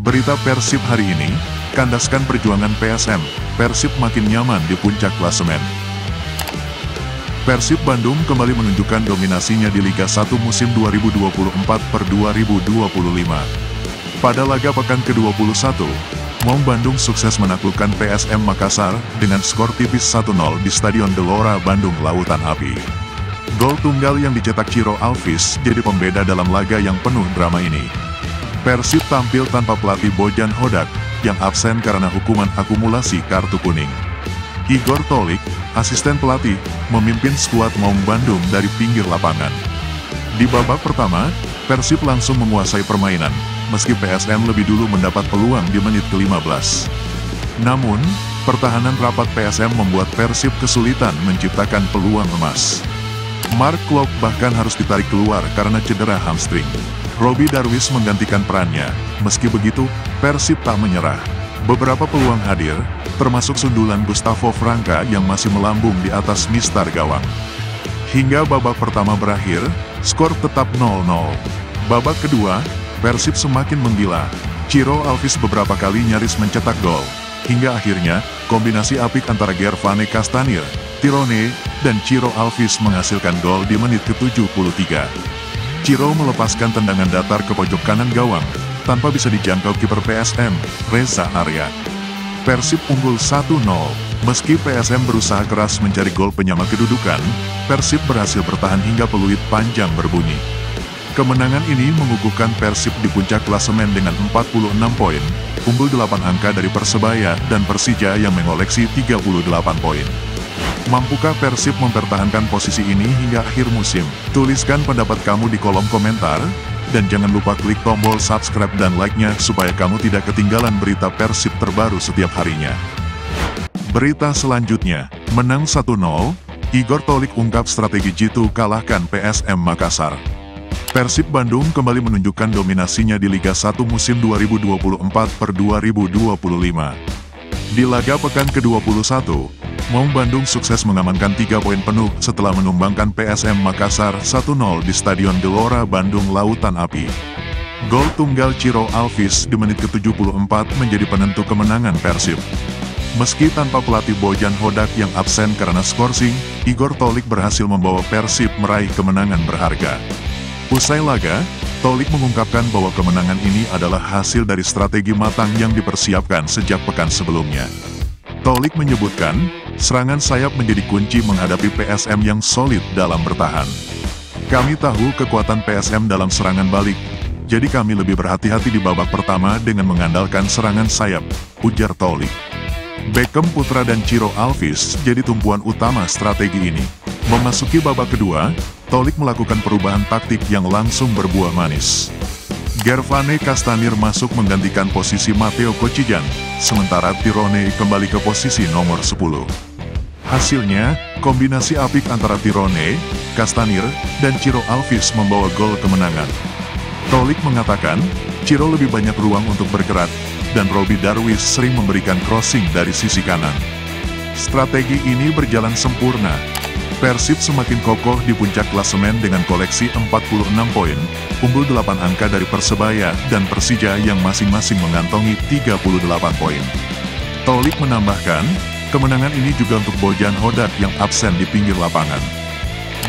Berita Persib hari ini, kandaskan perjuangan PSM, Persib makin nyaman di puncak klasemen. Persib Bandung kembali menunjukkan dominasinya di Liga 1 musim 2024/2025. Pada laga pekan ke-21, Maung Bandung sukses menaklukkan PSM Makassar dengan skor tipis 1-0 di Stadion Gelora Bandung Lautan Api. Gol tunggal yang dicetak Ciro Alvis jadi pembeda dalam laga yang penuh drama ini. Persib tampil tanpa pelatih Bojan Hodak yang absen karena hukuman akumulasi kartu kuning. Igor Tolik, asisten pelatih, memimpin skuad Maung Bandung dari pinggir lapangan. Di babak pertama, Persib langsung menguasai permainan, meski PSM lebih dulu mendapat peluang di menit ke-15. Namun, pertahanan rapat PSM membuat Persib kesulitan menciptakan peluang emas. Mark Klok bahkan harus ditarik keluar karena cedera hamstring. Robby Darwish menggantikan perannya. Meski begitu, Persib tak menyerah. Beberapa peluang hadir, termasuk sundulan Gustavo Franca yang masih melambung di atas mistar gawang. Hingga babak pertama berakhir, skor tetap 0-0. Babak kedua, Persib semakin menggila. Ciro Alvis beberapa kali nyaris mencetak gol. Hingga akhirnya, kombinasi apik antara Gervane Castanir, Tirone, dan Ciro Alvis menghasilkan gol di menit ke-73. Ciro melepaskan tendangan datar ke pojok kanan gawang, tanpa bisa dijangkau kiper PSM, Reza Arya. Persib unggul 1-0, meski PSM berusaha keras mencari gol penyama kedudukan, Persib berhasil bertahan hingga peluit panjang berbunyi. Kemenangan ini mengukuhkan Persib di puncak klasemen dengan 46 poin, unggul 8 angka dari Persebaya dan Persija yang mengoleksi 38 poin. Mampukah Persib mempertahankan posisi ini hingga akhir musim? Tuliskan pendapat kamu di kolom komentar, dan jangan lupa klik tombol subscribe dan like-nya supaya kamu tidak ketinggalan berita Persib terbaru setiap harinya. Berita selanjutnya, menang 1-0, Igor Tolik ungkap strategi jitu kalahkan PSM Makassar. Persib Bandung kembali menunjukkan dominasinya di Liga 1 musim 2024/2025. Di laga pekan ke-21, Maung Bandung sukses mengamankan 3 poin penuh setelah menumbangkan PSM Makassar 1-0 di Stadion Gelora Bandung Lautan Api. Gol tunggal Ciro Alvis di menit ke-74 menjadi penentu kemenangan Persib. Meski tanpa pelatih Bojan Hodak yang absen karena skorsing, Igor Tolik berhasil membawa Persib meraih kemenangan berharga. Usai laga, Tolik mengungkapkan bahwa kemenangan ini adalah hasil dari strategi matang yang dipersiapkan sejak pekan sebelumnya. Tolik menyebutkan, serangan sayap menjadi kunci menghadapi PSM yang solid dalam bertahan. Kami tahu kekuatan PSM dalam serangan balik, jadi kami lebih berhati-hati di babak pertama dengan mengandalkan serangan sayap, ujar Tolik. Beckham Putra dan Ciro Alvis jadi tumpuan utama strategi ini. Memasuki babak kedua, Tolik melakukan perubahan taktik yang langsung berbuah manis. Gervane Castanir masuk menggantikan posisi Matteo Kocijan, sementara Tirone kembali ke posisi nomor 10. Hasilnya, kombinasi apik antara Tirone, Castanir, dan Ciro Alvis membawa gol kemenangan. Tolik mengatakan, Ciro lebih banyak ruang untuk bergerak, dan Robby Darwish sering memberikan crossing dari sisi kanan. Strategi ini berjalan sempurna. Persib semakin kokoh di puncak klasemen dengan koleksi 46 poin, unggul 8 angka dari Persebaya dan Persija yang masing-masing mengantongi 38 poin. Tolik menambahkan, kemenangan ini juga untuk Bojan Hodak yang absen di pinggir lapangan.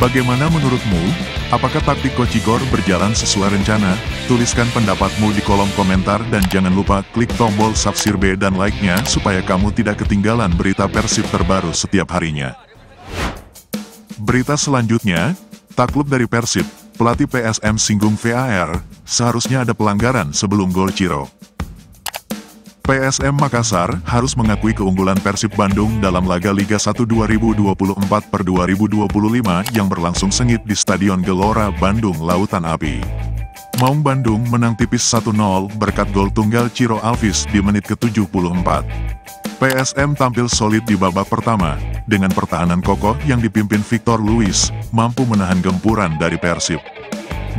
Bagaimana menurutmu? Apakah taktik Coach Igor berjalan sesuai rencana? Tuliskan pendapatmu di kolom komentar dan jangan lupa klik tombol subscribe dan like-nya supaya kamu tidak ketinggalan berita Persib terbaru setiap harinya. Berita selanjutnya, takluk dari Persib, pelatih PSM singgung VAR, seharusnya ada pelanggaran sebelum gol Ciro. PSM Makassar harus mengakui keunggulan Persib Bandung dalam laga Liga 1 2024/2025 yang berlangsung sengit di Stadion Gelora Bandung Lautan Api. Maung Bandung menang tipis 1-0 berkat gol tunggal Ciro Alvis di menit ke-74. PSM tampil solid di babak pertama, dengan pertahanan kokoh yang dipimpin Victor Luis, mampu menahan gempuran dari Persib.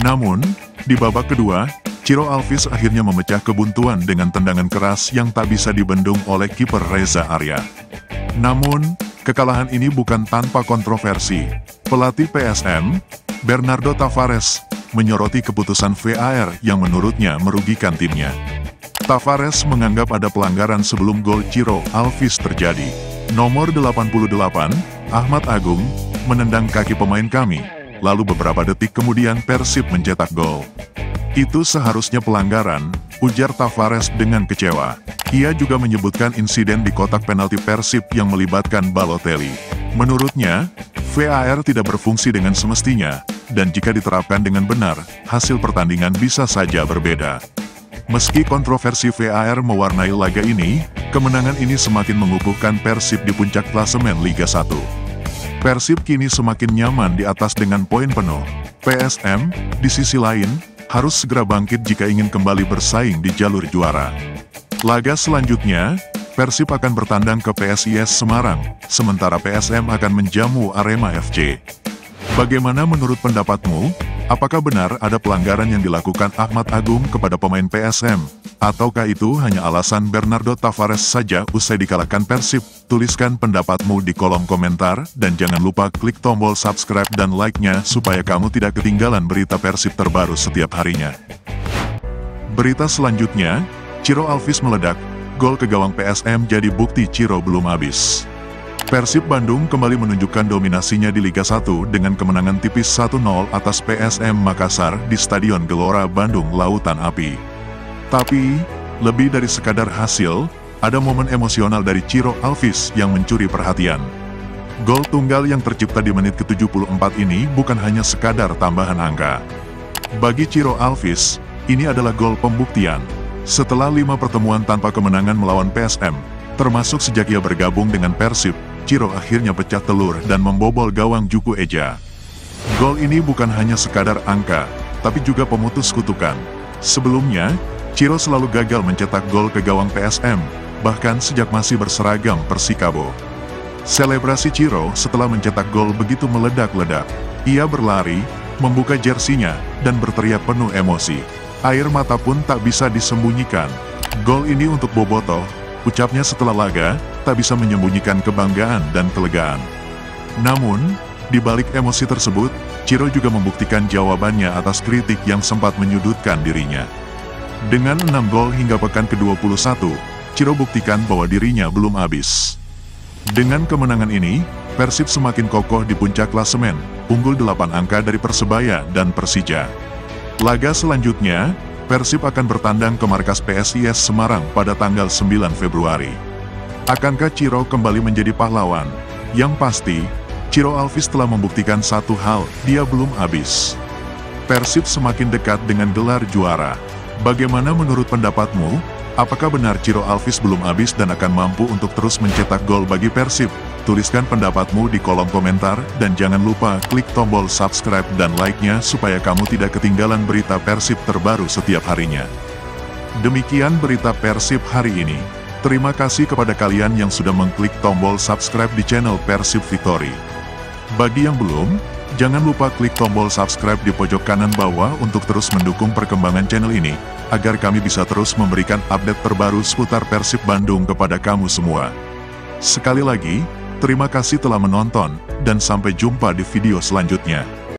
Namun, di babak kedua, Ciro Alvis akhirnya memecah kebuntuan dengan tendangan keras yang tak bisa dibendung oleh kiper Reza Arya. Namun, kekalahan ini bukan tanpa kontroversi. Pelatih PSM, Bernardo Tavares, menyoroti keputusan VAR yang menurutnya merugikan timnya. Tavares menganggap ada pelanggaran sebelum gol Ciro Alves terjadi. Nomor 88, Ahmad Agung, menendang kaki pemain kami, lalu beberapa detik kemudian Persib mencetak gol. Itu seharusnya pelanggaran, ujar Tavares dengan kecewa. Ia juga menyebutkan insiden di kotak penalti Persib yang melibatkan Balotelli. Menurutnya, VAR tidak berfungsi dengan semestinya, dan jika diterapkan dengan benar, hasil pertandingan bisa saja berbeda. Meski kontroversi VAR mewarnai laga ini, kemenangan ini semakin mengukuhkan Persib di puncak klasemen Liga 1. Persib kini semakin nyaman di atas dengan poin penuh. PSM, di sisi lain, harus segera bangkit jika ingin kembali bersaing di jalur juara. Laga selanjutnya, Persib akan bertandang ke PSIS Semarang, sementara PSM akan menjamu Arema FC. Bagaimana menurut pendapatmu? Apakah benar ada pelanggaran yang dilakukan Ahmad Agung kepada pemain PSM? Ataukah itu hanya alasan Bernardo Tavares saja usai dikalahkan Persib? Tuliskan pendapatmu di kolom komentar, dan jangan lupa klik tombol subscribe dan like-nya supaya kamu tidak ketinggalan berita Persib terbaru setiap harinya. Berita selanjutnya, Ciro Alves meledak, gol ke gawang PSM jadi bukti Ciro belum habis. Persib Bandung kembali menunjukkan dominasinya di Liga 1 dengan kemenangan tipis 1-0 atas PSM Makassar di Stadion Gelora Bandung Lautan Api. Tapi, lebih dari sekadar hasil, ada momen emosional dari Ciro Alves yang mencuri perhatian. Gol tunggal yang tercipta di menit ke-74 ini bukan hanya sekadar tambahan angka. Bagi Ciro Alves, ini adalah gol pembuktian. Setelah 5 pertemuan tanpa kemenangan melawan PSM, termasuk sejak ia bergabung dengan Persib, Ciro akhirnya pecah telur dan membobol gawang Juku Eja. Gol ini bukan hanya sekadar angka, tapi juga pemutus kutukan. Sebelumnya, Ciro selalu gagal mencetak gol ke gawang PSM, bahkan sejak masih berseragam Persikabo. Selebrasi Ciro setelah mencetak gol begitu meledak-ledak. Ia berlari, membuka jersinya, dan berteriak penuh emosi. Air mata pun tak bisa disembunyikan. Gol ini untuk Bobotoh, ucapnya setelah laga, tak bisa menyembunyikan kebanggaan dan kelegaan. Namun, di balik emosi tersebut, Ciro juga membuktikan jawabannya atas kritik yang sempat menyudutkan dirinya. Dengan 6 gol hingga pekan ke-21, Ciro buktikan bahwa dirinya belum habis. Dengan kemenangan ini, Persib semakin kokoh di puncak klasemen, unggul 8 angka dari Persebaya dan Persija. Laga selanjutnya, Persib akan bertandang ke markas PSIS Semarang pada tanggal 9 Februari. Akankah Ciro kembali menjadi pahlawan? Yang pasti, Ciro Alves telah membuktikan satu hal, dia belum habis. Persib semakin dekat dengan gelar juara. Bagaimana menurut pendapatmu? Apakah benar Ciro Alves belum habis dan akan mampu untuk terus mencetak gol bagi Persib? Tuliskan pendapatmu di kolom komentar, dan jangan lupa klik tombol subscribe dan like-nya supaya kamu tidak ketinggalan berita Persib terbaru setiap harinya. Demikian berita Persib hari ini. Terima kasih kepada kalian yang sudah mengklik tombol subscribe di channel Persib Victory. Bagi yang belum, jangan lupa klik tombol subscribe di pojok kanan bawah untuk terus mendukung perkembangan channel ini, agar kami bisa terus memberikan update terbaru seputar Persib Bandung kepada kamu semua. Sekali lagi, terima kasih telah menonton, dan sampai jumpa di video selanjutnya.